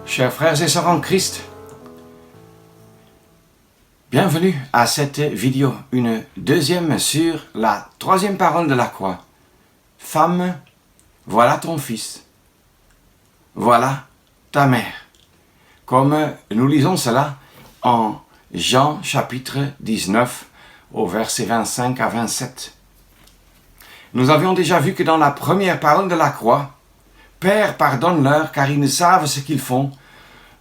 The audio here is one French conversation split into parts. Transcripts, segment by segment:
Chers frères et sœurs en Christ, bienvenue à cette vidéo, une deuxième sur la troisième parole de la croix. Femme, voilà ton fils, voilà ta mère. Comme nous lisons cela en Jean chapitre 19 au verset 25 à 27. Nous avions déjà vu que dans la première parole de la croix, Père, pardonne-leur car ils ne savent ce qu'ils font.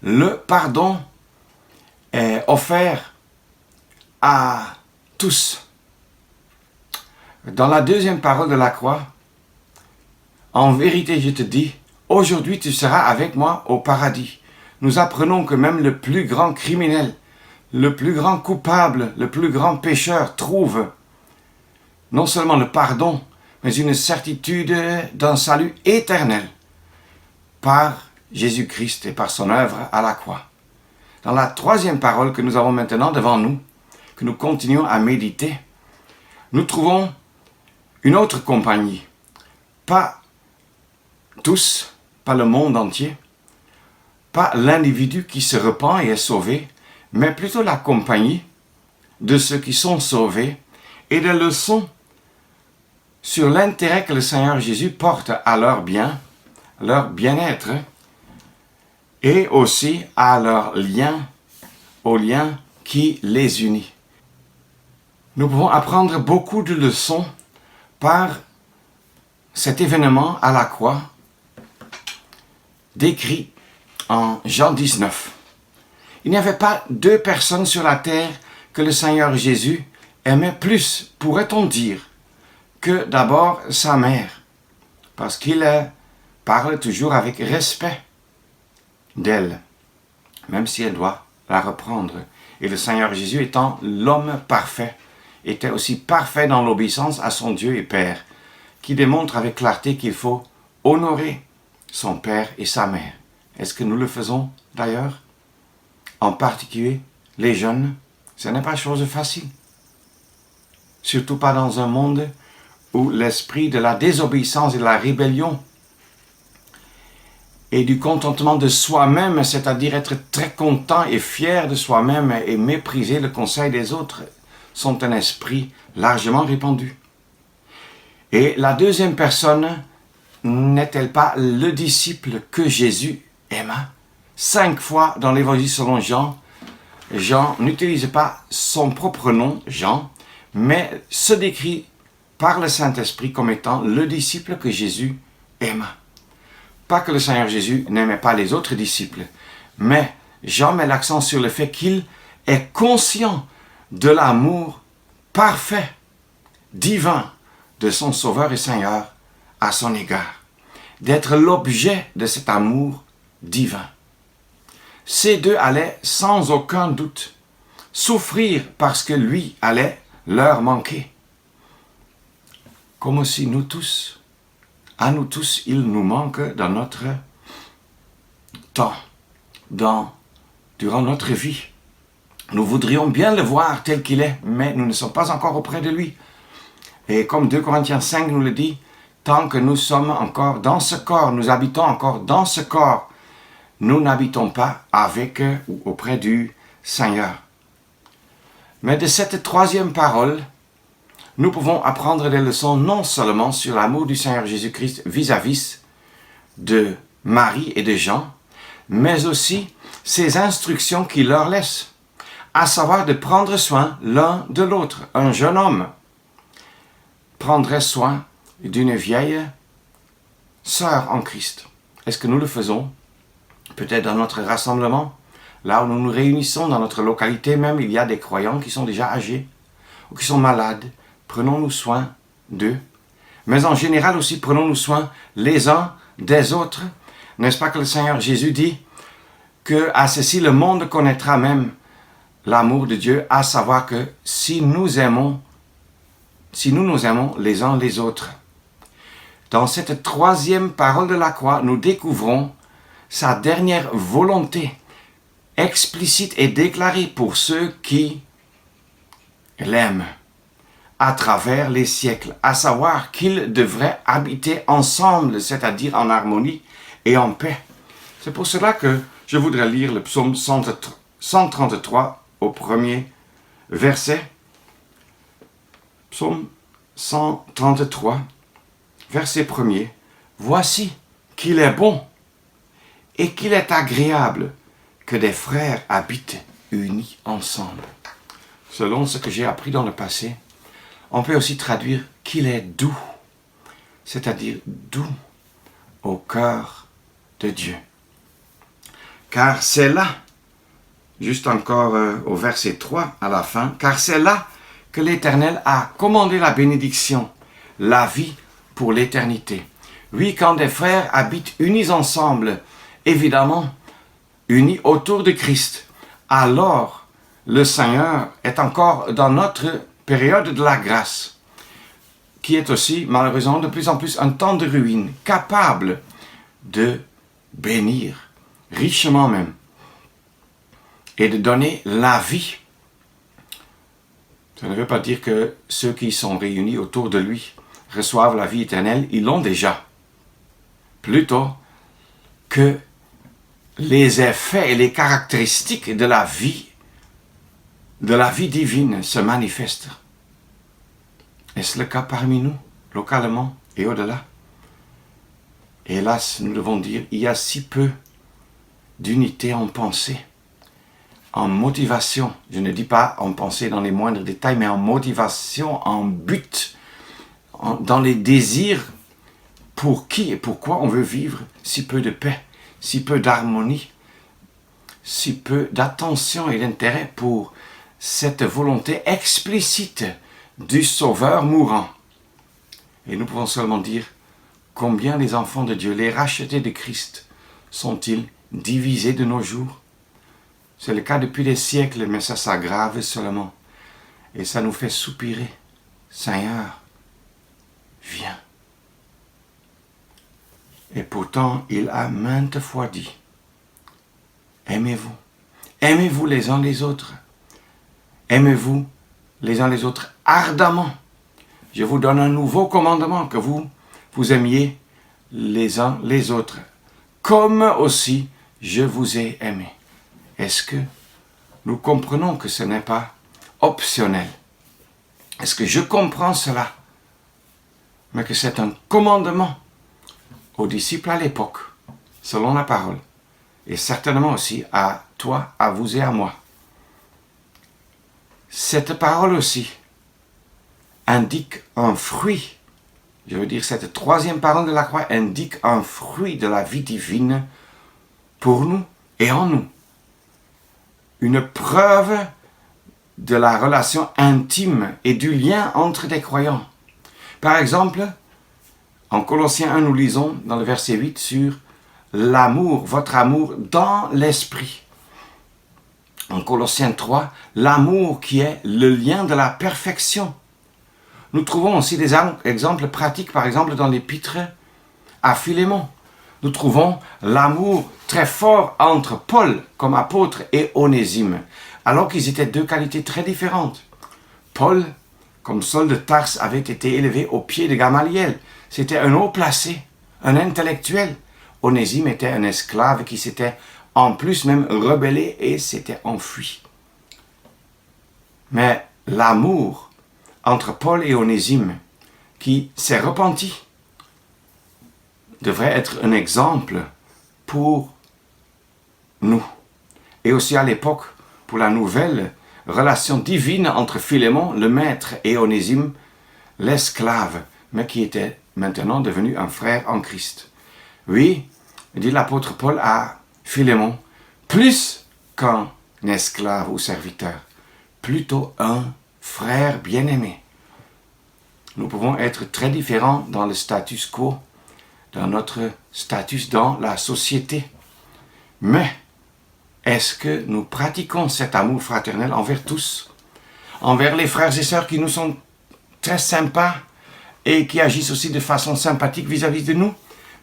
Le pardon est offert à tous. Dans la deuxième parole de la croix, en vérité je te dis, aujourd'hui tu seras avec moi au paradis. Nous apprenons que même le plus grand criminel, le plus grand coupable, le plus grand pécheur trouve non seulement le pardon, mais une certitude d'un salut éternel par Jésus-Christ et par son œuvre à la croix. Dans la troisième parole que nous avons maintenant devant nous, que nous continuons à méditer, nous trouvons une autre compagnie. Pas tous, pas le monde entier, pas l'individu qui se repent et est sauvé, mais plutôt la compagnie de ceux qui sont sauvés et des leçons sur l'intérêt que le Seigneur Jésus porte à leur bien, leur bien-être, et aussi à leur lien, au lien qui les unit. Nous pouvons apprendre beaucoup de leçons par cet événement à la croix, décrit en Jean 19. Il n'y avait pas deux personnes sur la terre que le Seigneur Jésus aimait plus, pourrait-on dire, que d'abord sa mère, parce qu'il parle toujours avec respect d'elle, même si elle doit la reprendre. Et le Seigneur Jésus, étant l'homme parfait, était aussi parfait dans l'obéissance à son Dieu et Père, qui démontre avec clarté qu'il faut honorer son Père et sa mère. Est-ce que nous le faisons d'ailleurs? En particulier, les jeunes, ce n'est pas chose facile. Surtout pas dans un monde où l'esprit de la désobéissance et de la rébellion et du contentement de soi-même, c'est-à-dire être très content et fier de soi-même et mépriser le conseil des autres, sont un esprit largement répandu. Et la deuxième personne n'est-elle pas le disciple que Jésus aima? 5 fois dans l'Évangile selon Jean, Jean n'utilise pas son propre nom, Jean, mais se décrit par le Saint-Esprit comme étant le disciple que Jésus aima. Pas que le Seigneur Jésus n'aimait pas les autres disciples, mais Jean met l'accent sur le fait qu'il est conscient de l'amour parfait, divin de son Sauveur et Seigneur à son égard, d'être l'objet de cet amour divin. Ces deux allaient sans aucun doute souffrir parce que lui allait leur manquer. Comme aussi nous tous, à nous tous, il nous manque dans notre temps, durant notre vie. Nous voudrions bien le voir tel qu'il est, mais nous ne sommes pas encore auprès de lui. Et comme 2 Corinthiens 5 nous le dit, tant que nous sommes encore dans ce corps, nous habitons encore dans ce corps, nous n'habitons pas avec ou auprès du Seigneur. Mais de cette troisième parole, nous pouvons apprendre des leçons non seulement sur l'amour du Seigneur Jésus-Christ vis-à-vis de Marie et de Jean, mais aussi ses instructions qu'il leur laisse, à savoir de prendre soin l'un de l'autre. Un jeune homme prendrait soin d'une vieille sœur en Christ. Est-ce que nous le faisons? Peut-être dans notre rassemblement, là où nous nous réunissons, dans notre localité même, il y a des croyants qui sont déjà âgés ou qui sont malades. Prenons-nous soin d'eux, mais en général aussi prenons-nous soin les uns des autres. N'est-ce pas que le Seigneur Jésus dit que à ceci le monde connaîtra même l'amour de Dieu, à savoir que si nous nous aimons les uns les autres. Dans cette troisième parole de la croix, nous découvrons sa dernière volonté explicite et déclarée pour ceux qui l'aiment à travers les siècles, à savoir qu'ils devraient habiter ensemble, c'est-à-dire en harmonie et en paix. C'est pour cela que Je voudrais lire le psaume 133 au premier verset. Psaume 133, verset 1er. Voici qu'il est bon et qu'il est agréable que des frères habitent unis ensemble. Selon ce que j'ai appris dans le passé, on peut aussi traduire qu'il est doux, c'est-à-dire doux au cœur de Dieu. Car c'est là, juste encore au verset 3 à la fin, car c'est là que l'Éternel a commandé la bénédiction, la vie pour l'éternité. Oui, quand des frères habitent unis ensemble, évidemment, unis autour de Christ, alors le Seigneur est encore dans notre période de la grâce, qui est aussi, malheureusement, de plus en plus un temps de ruine, capable de bénir, richement même, et de donner la vie. Ça ne veut pas dire que ceux qui sont réunis autour de lui reçoivent la vie éternelle, ils l'ont déjà. Plutôt que les effets et les caractéristiques de la vie divine se manifestent. Est-ce le cas parmi nous, localement et au-delà? Hélas, nous devons dire, il y a si peu d'unité en pensée, en motivation. Je ne dis pas en pensée dans les moindres détails, mais en motivation, en but, dans les désirs pour qui et pourquoi on veut vivre si peu de paix, si peu d'harmonie, si peu d'attention et d'intérêt pour cette volonté explicite du Sauveur mourant. Et nous pouvons seulement dire combien les enfants de Dieu, les rachetés de Christ, sont-ils divisés de nos jours? C'est le cas depuis des siècles, mais ça s'aggrave seulement. Et ça nous fait soupirer. Seigneur, viens. Et pourtant, il a maintes fois dit, aimez-vous. Aimez-vous les uns les autres. Aimez-vous les uns les autres ardemment. Je vous donne un nouveau commandement, que vous aimiez les uns les autres, comme aussi je vous ai aimé. Est-ce que nous comprenons que ce n'est pas optionnel? Est-ce que je comprends cela? Mais que c'est un commandement aux disciples à l'époque, selon la parole, et certainement aussi à toi, à vous et à moi. Cette parole aussi indique un fruit. Je veux dire, cette troisième parole de la croix indique un fruit de la vie divine pour nous et en nous. Une preuve de la relation intime et du lien entre des croyants. Par exemple, en Colossiens 1, nous lisons dans le verset 8 sur l'amour, votre amour dans l'esprit. En Colossiens 3, l'amour qui est le lien de la perfection. Nous trouvons aussi des exemples pratiques, par exemple dans l'épître à Philémon. Nous trouvons l'amour très fort entre Paul comme apôtre et Onésime, alors qu'ils étaient deux qualités très différentes. Paul, comme Saul de Tarse, avait été élevé au pied de Gamaliel. C'était un haut placé, un intellectuel. Onésime était un esclave qui s'était en plus même rebellé et s'était enfui. Mais l'amour entre Paul et Onésime, qui s'est repenti, devrait être un exemple pour nous. Et aussi à l'époque, pour la nouvelle relation divine entre Philémon, le maître, et Onésime, l'esclave, mais qui était maintenant devenu un frère en Christ. Oui, dit l'apôtre Paul à Philémon, plus qu'un esclave ou serviteur, plutôt un frère bien-aimé. Nous pouvons être très différents dans le status quo, dans notre statut dans la société. Mais est-ce que nous pratiquons cet amour fraternel envers tous, envers les frères et sœurs qui nous sont très sympas et qui agissent aussi de façon sympathique vis-à-vis de nous,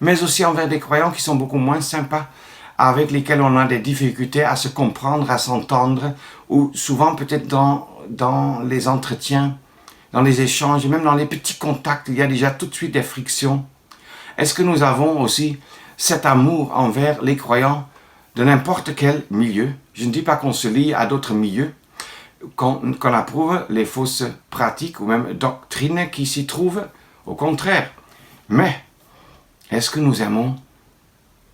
mais aussi envers des croyants qui sont beaucoup moins sympas, avec lesquels on a des difficultés à se comprendre, à s'entendre, ou souvent peut-être dans les entretiens, dans les échanges, et même dans les petits contacts, il y a déjà tout de suite des frictions. Est-ce que nous avons aussi cet amour envers les croyants de n'importe quel milieu. Je ne dis pas qu'on se lie à d'autres milieux, qu'on approuve les fausses pratiques ou même doctrines qui s'y trouvent, au contraire. Mais, est-ce que nous aimons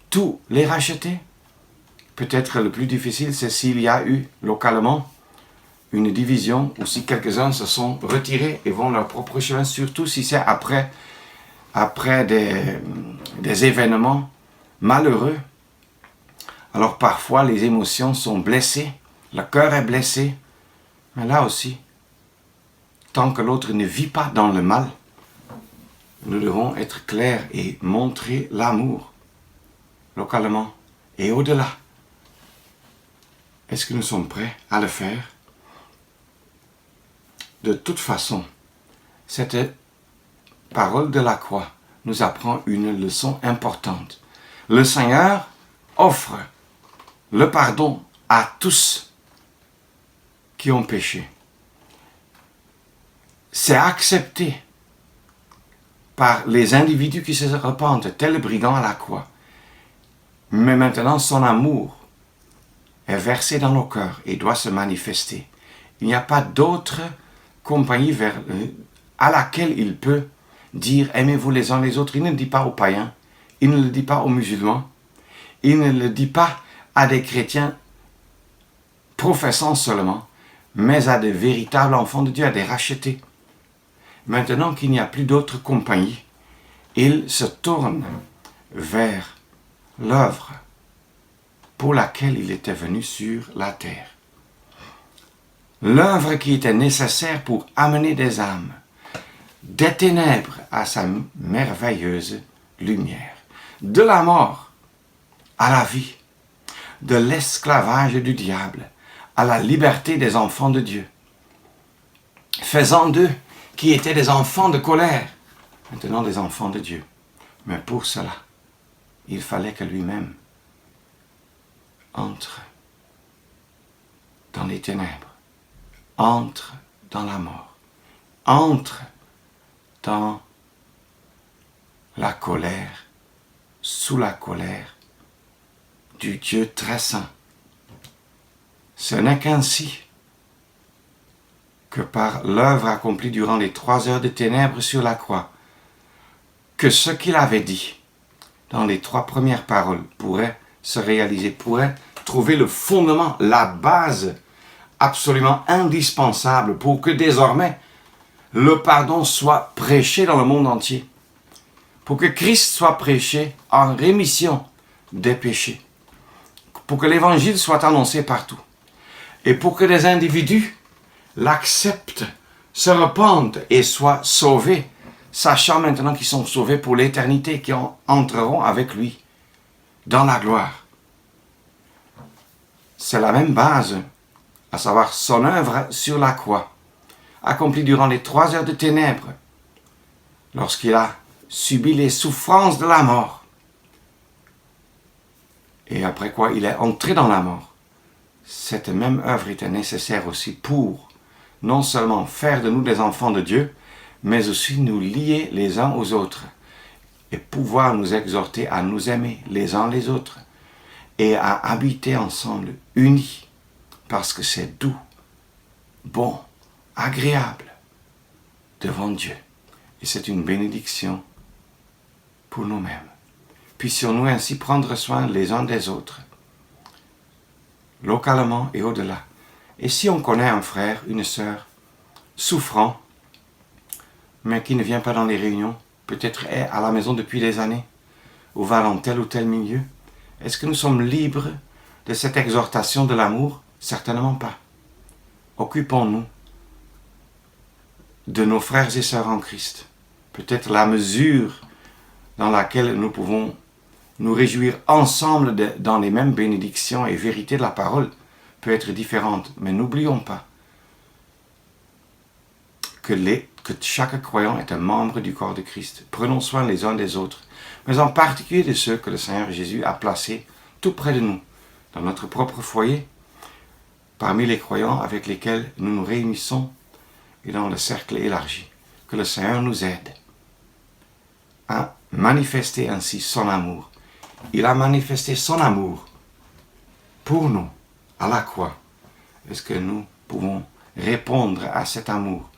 tous les racheter? Peut-être le plus difficile, c'est s'il y a eu localement une division ou si quelques-uns se sont retirés et vont leur propre chemin, surtout si c'est après des événements malheureux. Alors parfois les émotions sont blessées, le cœur est blessé, mais là aussi, tant que l'autre ne vit pas dans le mal, nous devons être clairs et montrer l'amour localement et au-delà. Est-ce que nous sommes prêts à le faire? De toute façon, cette parole de la croix nous apprend une leçon importante. Le Seigneur offre le pardon à tous qui ont péché. C'est accepté par les individus qui se repentent, tel le brigand à la croix. Mais maintenant, son amour est versé dans nos cœurs et doit se manifester. Il n'y a pas d'autre compagnie à laquelle il peut dire « aimez-vous les uns les autres ». Il ne le dit pas aux païens, il ne le dit pas aux musulmans, il ne le dit pas à des chrétiens professants seulement, mais à des véritables enfants de Dieu, à des rachetés. Maintenant qu'il n'y a plus d'autre compagnie, il se tourne vers l'œuvre pour laquelle il était venu sur la terre. L'œuvre qui était nécessaire pour amener des âmes des ténèbres à sa merveilleuse lumière, de la mort à la vie, de l'esclavage du diable à la liberté des enfants de Dieu, faisant d'eux qui étaient des enfants de colère, maintenant des enfants de Dieu. Mais pour cela, il fallait que lui-même entre dans les ténèbres, entre dans la mort, entre dans la colère, sous la colère du Dieu très saint. Ce n'est qu'ainsi que par l'œuvre accomplie durant les 3 heures de ténèbres sur la croix, que ce qu'il avait dit dans les 3 premières paroles pourrait se réaliser, pourrait trouver le fondement, la base absolument indispensable pour que désormais le pardon soit prêché dans le monde entier, pour que Christ soit prêché en rémission des péchés, pour que l'évangile soit annoncé partout, et pour que les individus l'acceptent, se repentent et soient sauvés, sachant maintenant qu'ils sont sauvés pour l'éternité, qui entreront avec lui dans la gloire. C'est la même base, à savoir son œuvre sur la croix, accomplie durant les 3 heures de ténèbres, lorsqu'il a subi les souffrances de la mort, et après quoi il est entré dans la mort. Cette même œuvre était nécessaire aussi pour non seulement faire de nous des enfants de Dieu, mais aussi nous lier les uns aux autres et pouvoir nous exhorter à nous aimer les uns les autres et à habiter ensemble unis, parce que c'est doux, bon, agréable devant Dieu. Et c'est une bénédiction pour nous-mêmes. Puissions-nous ainsi prendre soin les uns des autres, localement et au-delà. Et si on connaît un frère, une sœur, souffrant, mais qui ne vient pas dans les réunions, peut-être est à la maison depuis des années, ou va dans tel ou tel milieu, est-ce que nous sommes libres de cette exhortation de l'amour? Certainement pas. Occupons-nous de nos frères et sœurs en Christ. Peut-être la mesure dans laquelle nous pouvons nous réjouir ensemble dans les mêmes bénédictions et vérités de la parole peut être différente. Mais n'oublions pas que chaque croyant est un membre du corps de Christ. Prenons soin les uns des autres, mais en particulier de ceux que le Seigneur Jésus a placés tout près de nous, dans notre propre foyer, parmi les croyants avec lesquels nous nous réunissons et dans le cercle élargi. Que le Seigneur nous aide à manifester ainsi son amour. Il a manifesté son amour pour nous à la croix, est-ce que nous pouvons répondre à cet amour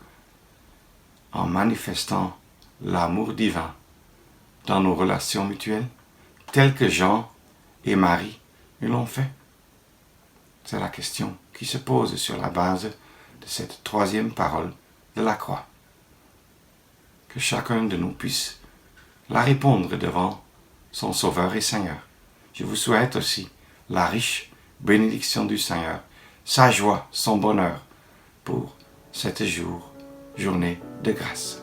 en manifestant l'amour divin dans nos relations mutuelles, tel que Jean et Marie l'ont fait? C'est la question qui se pose sur la base de cette troisième parole de la croix. Que chacun de nous puisse la répondre devant son Sauveur et Seigneur. Je vous souhaite aussi la riche bénédiction du Seigneur, sa joie, son bonheur pour cette journée de grâce.